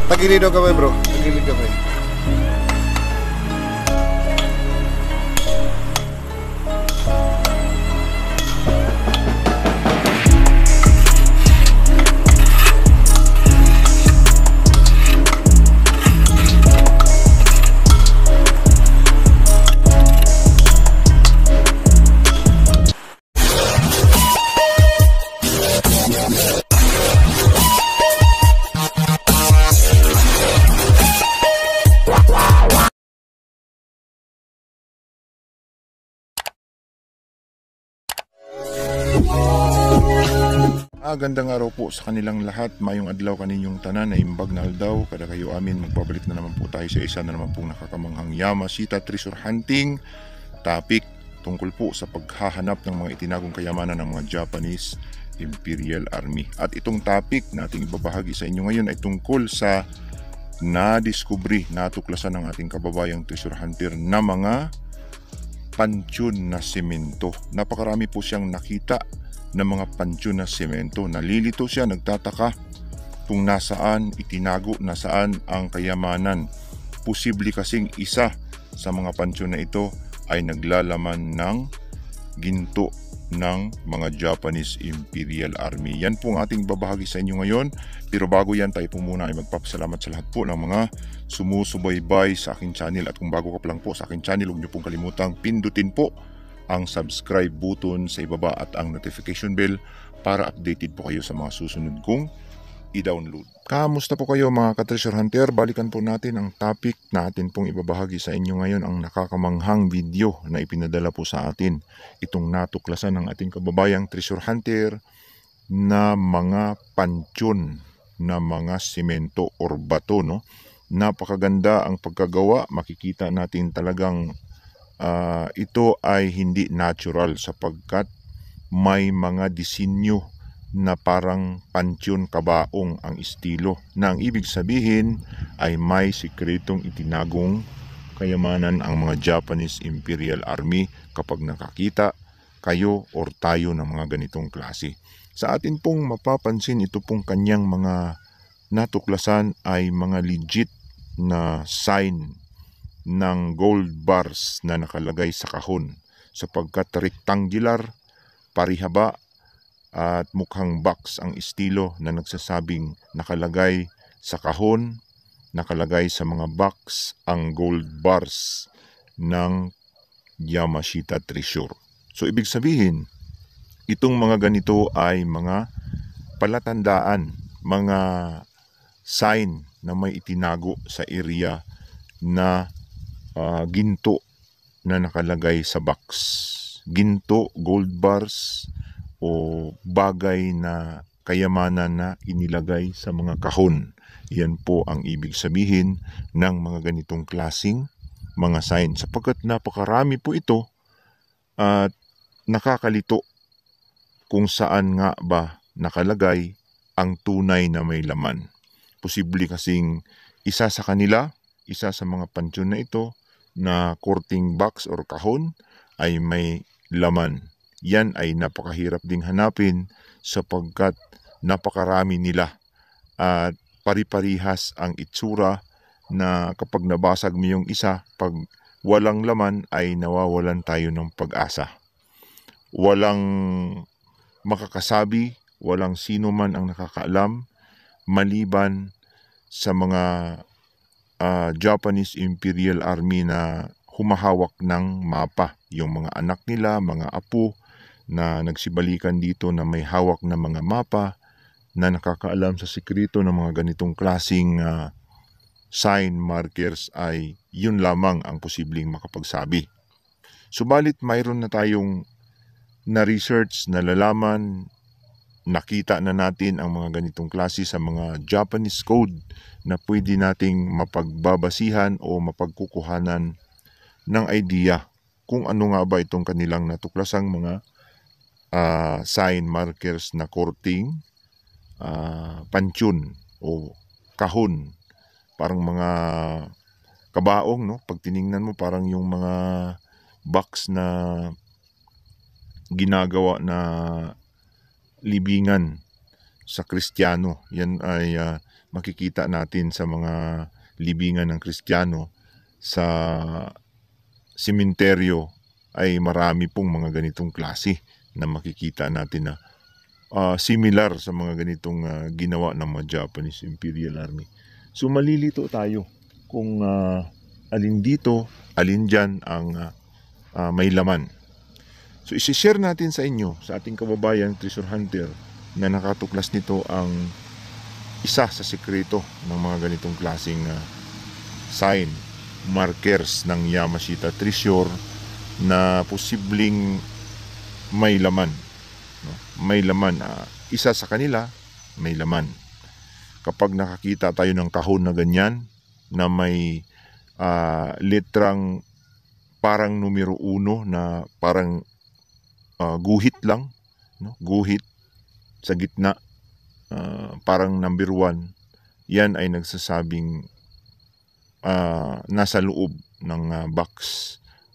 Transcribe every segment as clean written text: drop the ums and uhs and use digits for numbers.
Tagilid daw kami bro. Tagilid kami. Gandang araw po sa kanilang lahat. Mayong adlaw kaninyong tanan na imbag na aldaw. Kada kayo amin, magbabalik na naman po tayo sa isa na naman pong nakakamanghang Yamashita Treasure Hunting topic tungkol po sa paghahanap ng mga itinagong kayamanan ng mga Japanese Imperial Army. At itong topic na ating ibabahagi sa inyo ngayon ay tungkol sa nadiskubre, natuklasan ng ating kababayang treasure hunter na mga pansyon na semento. Napakarami po siyang nakita ng mga pansyon na semento. Nalilito siya, nagtataka kung nasaan itinago, nasaan ang kayamanan. Posible kasing isa sa mga pansyon na ito ay naglalaman ng ginto ng mga Japanese Imperial Army. Yan po ang ating babahagi sa inyo ngayon. Pero bago yan, tayo po muna ay magpapasalamat sa lahat po ng mga sumusubaybay sa aking channel. At kung bago ka pa lang po sa aking channel, huwag niyo pong kalimutang pindutin po ang subscribe button sa ibaba at ang notification bell para updated po kayo sa mga susunod kong i-download. Kamusta po kayo mga ka-treasure hunter? Balikan po natin ang topic natin pong ibabahagi sa inyo ngayon, ang nakakamanghang video na ipinadala po sa atin. Itong natuklasan ng ating kababayang treasure hunter na mga pansyon na mga simento or bato, no? Napakaganda ang pagkagawa. Makikita natin talagang ito ay hindi natural sapagkat may mga disenyo na parang pansyon kabaong ang estilo, na ang ibig sabihin ay may sikretong itinagong kayamanan ang mga Japanese Imperial Army kapag nakakita kayo or tayo ng mga ganitong klase. Sa atin pong mapapansin, ito pong kanyang mga natuklasan ay mga legit na sign ng gold bars na nakalagay sa kahon sapagkat rectangular, parihaba at mukhang box ang estilo na nagsasabing nakalagay sa kahon, nakalagay sa mga box ang gold bars ng Yamashita Treasure. So ibig sabihin, itong mga ganito ay mga palatandaan, mga sign na may itinago sa area na ginto na nakalagay sa box. Ginto, gold bars o bagay na kayamanan na inilagay sa mga kahon. Yan po ang ibig sabihin ng mga ganitong klasing mga sign. Sapagkat napakarami po ito at nakakalito kung saan nga ba nakalagay ang tunay na may laman. Posible kasing isa sa kanila, isa sa mga pansyon na ito na courting box or kahon ay may laman. Yan ay napakahirap ding hanapin sapagkat napakarami nila at pari-parihas ang itsura na kapag nabasag mo yung isa, pag walang laman ay nawawalan tayo ng pag-asa. Walang makakasabi, walang sino man ang nakakaalam maliban sa mga Japanese Imperial Army na humahawak ng mapa. Yung mga anak nila, mga apo na nagsibalikan dito na may hawak na mga mapa na nakakaalam sa sikreto ng mga ganitong klaseng sign markers ay yun lamang ang posibleng makapagsabi. Subalit mayroon na tayong na-research, nalalaman, nakita na natin ang mga ganitong klase sa mga Japanese code na pwede nating mapagbabasihan o mapagkukuhanan ng idea kung ano nga ba itong kanilang natuklasang mga sign markers na courting, pansyon o kahon. Parang mga kabaong, no? Pag tiningnan mo parang yung mga box na ginagawa na libingan sa Kristiyano. Yan ay makikita natin sa mga libingan ng Kristiyano. Sa simenteryo ay marami pong mga ganitong klase na makikita natin na similar sa mga ganitong ginawa ng mga Japanese Imperial Army. So malilito tayo kung alin dito, alin dyan ang may laman. So isi-share natin sa inyo, sa ating kababayan treasure hunter na nakatuklas nito ang isa sa sekreto ng mga ganitong klaseng sign, markers ng Yamashita Treasure na posibleng may laman. No? May laman. Isa sa kanila, may laman. Kapag nakakita tayo ng kahon na ganyan, na may letrang parang numero 1 na parang guhit lang, no? Guhit sa gitna, parang number 1, yan ay nagsasabing nasa loob ng box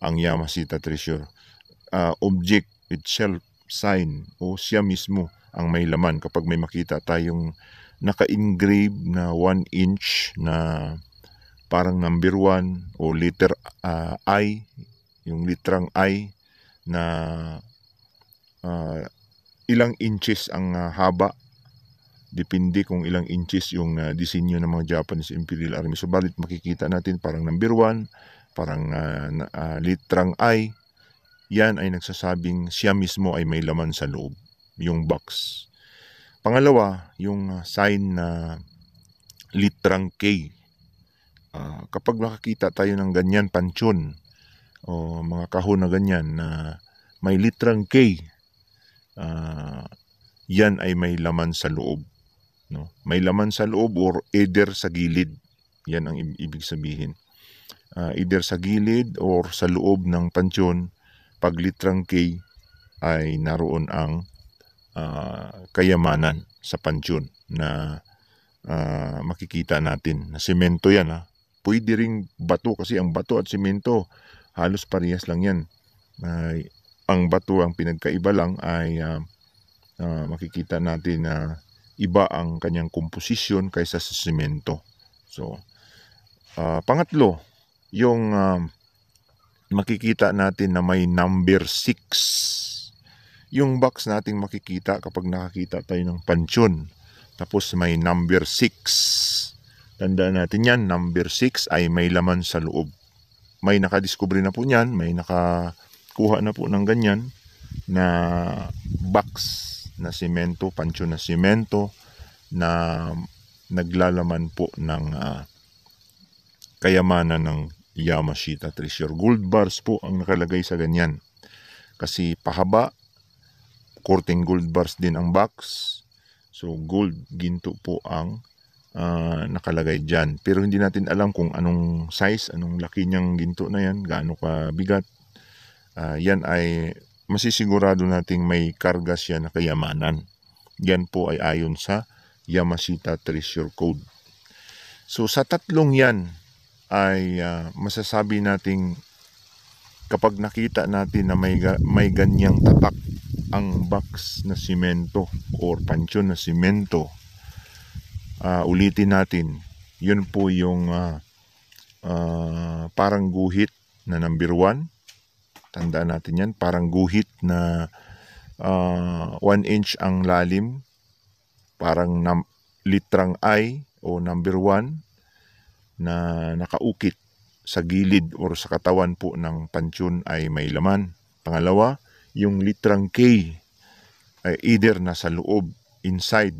ang Yamashita Treasure. Object itself, sign, o siya mismo ang may laman. Kapag may makita tayong naka-engrave na 1 inch na parang number 1 o letter I, yung literang I na ilang inches ang haba, depende kung ilang inches yung disenyo ng mga Japanese Imperial Army. Subalit makikita natin parang number 1, parang literang I, yan ay nagsasabing siya mismo ay may laman sa loob, yung box. Pangalawa, yung sign na literang K. Kapag nakakita tayo ng ganyan, pansyon, o mga kahon na ganyan na may literang K, yan ay may laman sa loob. No? May laman sa loob or either sa gilid. Yan ang ibig sabihin. Either sa gilid or sa loob ng pansyon, pag literang K ay naroon ang kayamanan sa pansyon na makikita natin. Na semento yan. Pwede ring bato kasi ang bato at semento halos parehas lang yan. Ang bato, ang pinagkaiba lang ay makikita natin na iba ang kanyang komposisyon kaysa sa semento. So, pangatlo, yung makikita natin na may number 6. Yung box nating makikita kapag nakakita tayo ng pansyon. Tapos may number 6. Tandaan natin yan, number 6 ay may laman sa loob. May nakadiskubre na po niyan, may nakakuha na po ng ganyan na box na semento, pansyon na semento na naglalaman po ng kayamanan ng Yamashita Treasure. Gold bars po ang nakalagay sa ganyan. Kasi pahaba, korteng gold bars din ang box. So gold, ginto po ang nakalagay dyan. Pero hindi natin alam kung anong size, anong laki niyang ginto na yan, gaano kabigat. Yan ay masisigurado nating may karga siya na kayamanan. Yan po ay ayon sa Yamashita Treasure Code. So sa tatlong yan ay masasabi nating kapag nakita natin na may ganyang tatak ang box na simento or pansyon na simento, ulitin natin, yun po yung parang guhit na number 1. Tandaan natin yan, parang guhit na 1 inch ang lalim, parang litrang I o number 1 na nakaukit sa gilid or sa katawan po ng pansyon ay may laman. Pangalawa, yung litrang K ay either nasa loob, inside,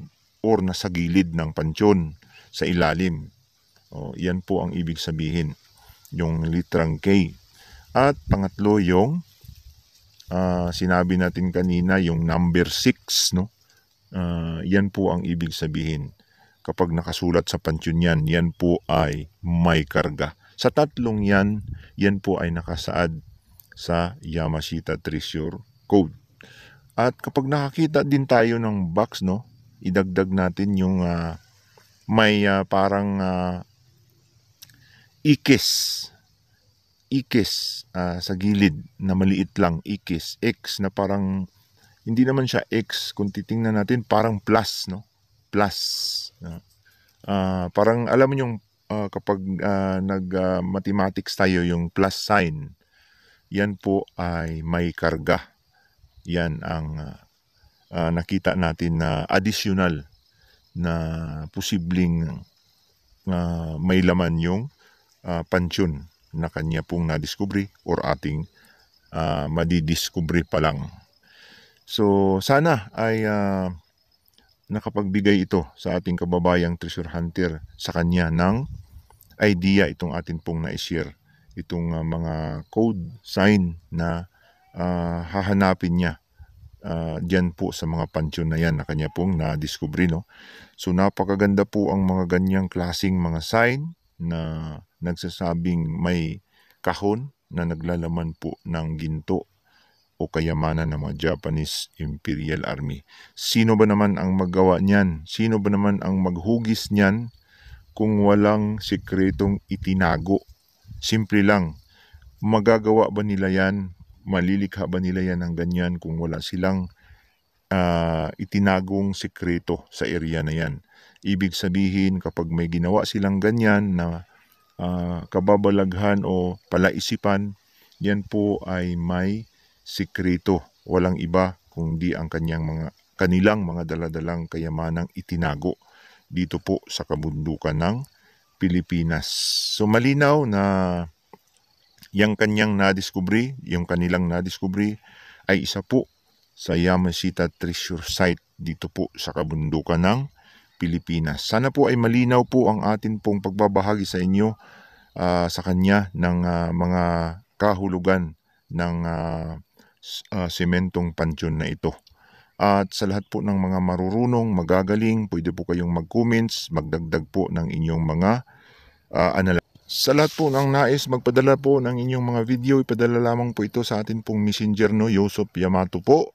or nasa gilid ng pansyon, sa ilalim. Yan po ang ibig sabihin, yung litrang K. At pangatlo, yung sinabi natin kanina, yung number 6, no? Yan po ang ibig sabihin. Kapag nakasulat sa pansyon yan, yan po ay may karga. Sa tatlong yan, yan po ay nakasaad sa Yamashita Treasure Code. At kapag nakakita din tayo ng box, no, idagdag natin yung may parang ikis sa gilid na maliit lang, ikis, X na parang hindi naman siya X, kung titingnan natin parang plus, no? plus. Parang alam mo yung kapag nag-mathematics tayo, yung plus sign, yan po ay may karga. Yan ang nakita natin na additional na posibleng may laman yung pansyon na kanya pong nadiskubre or ating madidiskubre pa lang. So sana ay nakapagbigay ito sa ating kababayang treasure hunter sa kanya ng idea itong atin pong na-share. Itong mga code sign na hahanapin niya dyan po sa mga pansyon na yan na kanya pong na-discover, no? So napakaganda po ang mga ganyang klaseng mga sign na nagsasabing may kahon na naglalaman po ng ginto o kayamanan ng mga Japanese Imperial Army. Sino ba naman ang maggawa niyan? Sino ba naman ang maghugis niyan kung walang sikretong itinago? Simple lang. Magagawa ba nila yan? Malilikha ba nila yan ng ganyan kung wala silang itinagong sikreto sa area na yan? Ibig sabihin, kapag may ginawa silang ganyan na kababalaghan o palaisipan, yan po ay may sikreto. Walang iba kundi ang kanilang mga daladalang kayamanang itinago dito po sa kabundukan ng Pilipinas. So malinaw na yung kanyang nadiskubre, yung kanilang nadiskubre ay isa po sa Yamashita Treasure Site dito po sa kabundukan ng Pilipinas. Sana po ay malinaw po ang atin pong pagbabahagi sa inyo sa kanya ng mga kahulugan ng sementong pansyon na ito. At sa lahat po ng mga marurunong, magagaling, pwede po kayong mag-comments, magdagdag po ng inyong mga analysis. Sa lahat po ng nais magpadala po ng inyong mga video, ipadala lamang po ito sa atin pong messenger, no, Yusop Yamato po.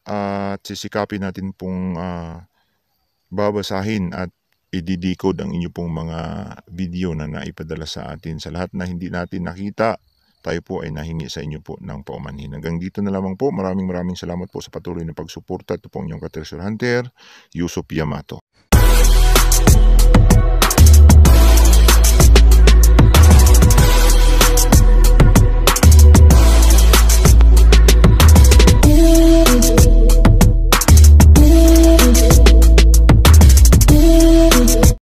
At sisikapin natin pong babasahin at i-decode ang inyong pong mga video na naipadala sa atin. Sa lahat na hindi natin nakita, tayo po ay nahingi sa inyo po ng paumanhin. Hanggang dito na lamang po. Maraming salamat po sa patuloy na pagsuporta. Ito po ang inyong ka-treasure hunter, Yusop Yamato.